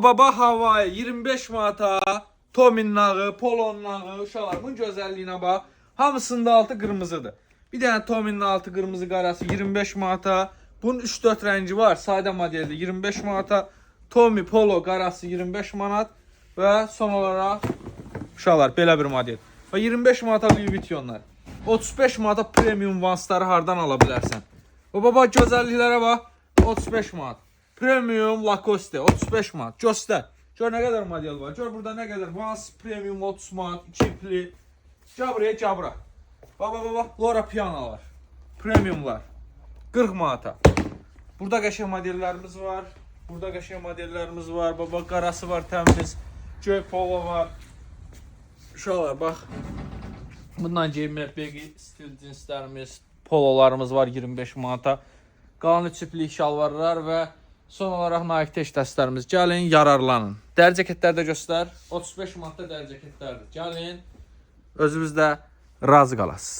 Baba Havai 25 manata. Tomin nağı, polon nağı, uşaqlar. Bunun gözəlliyinə bax. Hamısının da altı qırmızıdır. Bir dənə Tominin altı qırmızı qarası 25 manata. Bunun 3-4 rəngi var. Sadə modeldir 25 manata. Tommy Polo qarası 25 manat. Və son olaraq uşaqlar belə bir model. Və 25 manata Louis Vuittonlar. 35 manata premium vansları hardan ala bilərsən? Və baba gözəlliklərə bax. 35 manat. Premium Lacoste 35 manat. Göstər. Gör nə qədər model var. Gör burada nə qədər. Vans premium 30 manat, 2 ipli. Gəl buraya, gəl bura. Baba, Lora Pianolar. Premiumlar. 40 manata. Burada qəşəng modellərimiz var. Burada qəşəng modellərimiz var. Baba qarası var, təmiz. Göy polo var. Uşaqlar bax. Bundan geyinmək begi stil cinslərimiz, pololarımız var 25 manata. Qalan 3 iplik şalvarlar və son olaraq Nike Tech dəstlərimiz. Gəlin, yararlanın. Dəri cəketlər də göstər. 35 manatda dəri cəketlərdir. Gəlin, özünüz də razı qalasınız.